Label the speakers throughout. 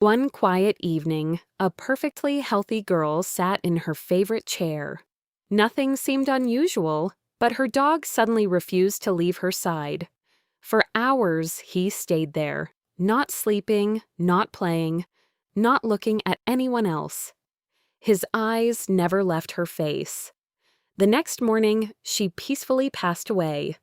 Speaker 1: One quiet evening, a perfectly healthy girl sat in her favorite chair. Nothing seemed unusual, but her dog suddenly refused to leave her side. For hours, he stayed there, not sleeping, not playing, not looking at anyone else. His eyes never left her face. The next morning, she peacefully passed away.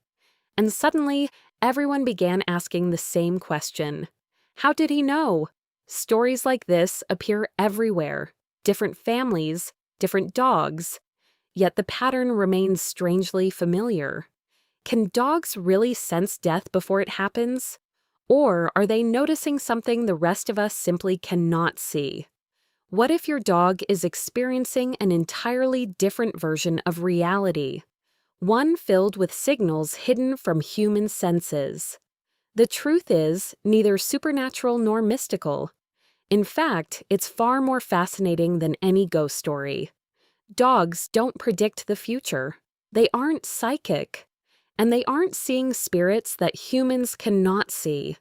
Speaker 1: And suddenly, everyone began asking the same question. How did he know? Stories like this appear everywhere. Different families, different dogs. Yet the pattern remains strangely familiar. Can dogs really sense death before it happens? Or are they noticing something the rest of us simply cannot see? What if your dog is experiencing an entirely different version of reality? One filled with signals hidden from human senses. The truth is neither supernatural nor mystical. In fact, it's far more fascinating than any ghost story. Dogs don't predict the future. They aren't psychic. And they aren't seeing spirits that humans cannot see.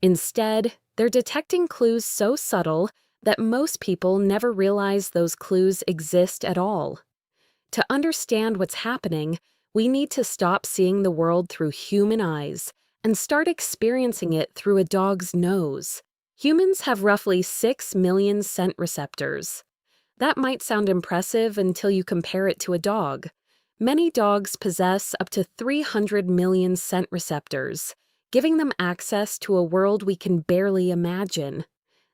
Speaker 1: Instead, they're detecting clues so subtle that most people never realize those clues exist at all. To understand what's happening, we need to stop seeing the world through human eyes and start experiencing it through a dog's nose. Humans have roughly 6 million scent receptors. That might sound impressive until you compare it to a dog. Many dogs possess up to 300 million scent receptors, giving them access to a world we can barely imagine.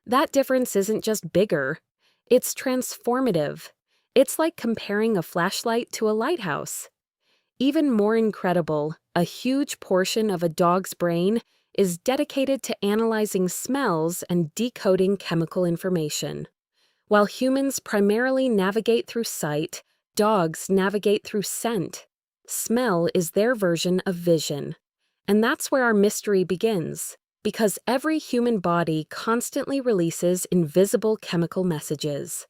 Speaker 1: That difference isn't just bigger, it's transformative. It's like comparing a flashlight to a lighthouse. Even more incredible, a huge portion of a dog's brain is dedicated to analyzing smells and decoding chemical information. While humans primarily navigate through sight, dogs navigate through scent. Smell is their version of vision. And that's where our mystery begins, because every human body constantly releases invisible chemical messages.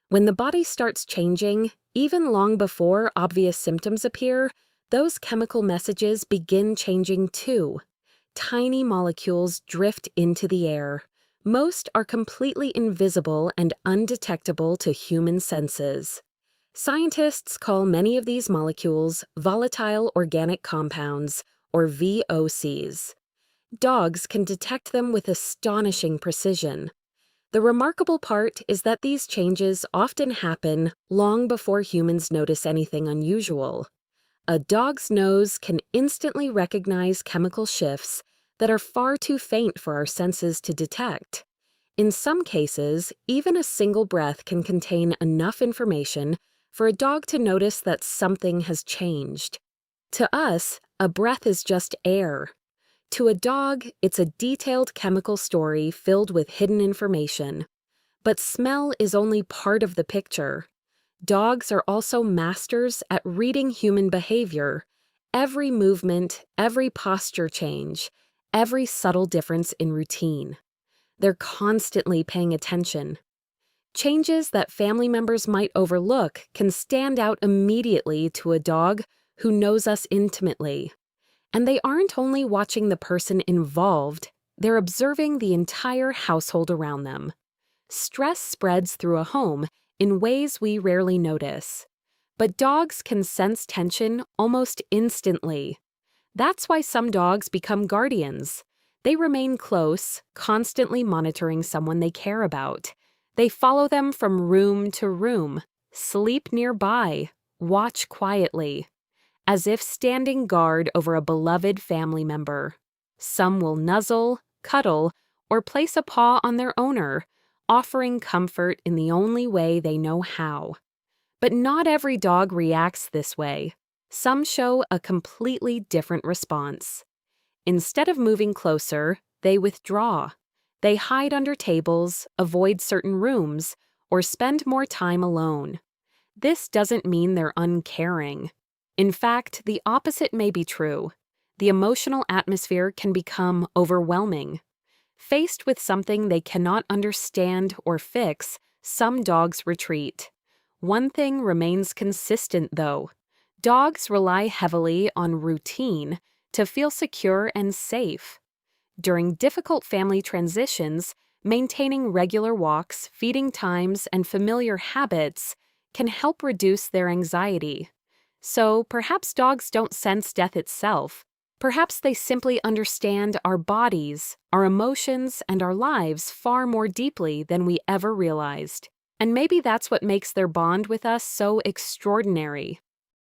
Speaker 1: When the body starts changing, even long before obvious symptoms appear, those chemical messages begin changing too. Tiny molecules drift into the air. Most are completely invisible and undetectable to human senses. Scientists call many of these molecules volatile organic compounds, or VOCs. Dogs can detect them with astonishing precision. The remarkable part is that these changes often happen long before humans notice anything unusual. A dog's nose can instantly recognize chemical shifts that are far too faint for our senses to detect. In some cases, even a single breath can contain enough information for a dog to notice that something has changed. To us, a breath is just air. To a dog, it's a detailed chemical story filled with hidden information. But smell is only part of the picture. Dogs are also masters at reading human behavior. Every movement, every posture change, every subtle difference in routine. They're constantly paying attention. Changes that family members might overlook can stand out immediately to a dog who knows us intimately. And they aren't only watching the person involved, they're observing the entire household around them. Stress spreads through a home in ways we rarely notice. But dogs can sense tension almost instantly. That's why some dogs become guardians. They remain close, constantly monitoring someone they care about. They follow them from room to room, sleep nearby, watch quietly, as if standing guard over a beloved family member. Some will nuzzle, cuddle, or place a paw on their owner, offering comfort in the only way they know how. But not every dog reacts this way. Some show a completely different response. Instead of moving closer, they withdraw. They hide under tables, avoid certain rooms, or spend more time alone. This doesn't mean they're uncaring. In fact, the opposite may be true. The emotional atmosphere can become overwhelming. Faced with something they cannot understand or fix, some dogs retreat. One thing remains consistent, though. Dogs rely heavily on routine to feel secure and safe. During difficult family transitions, Maintaining regular walks, feeding times, and familiar habits can help reduce their anxiety. So perhaps dogs don't sense death itself. Perhaps they simply understand our bodies, our emotions, and our lives far more deeply than we ever realized. And maybe that's what makes their bond with us so extraordinary.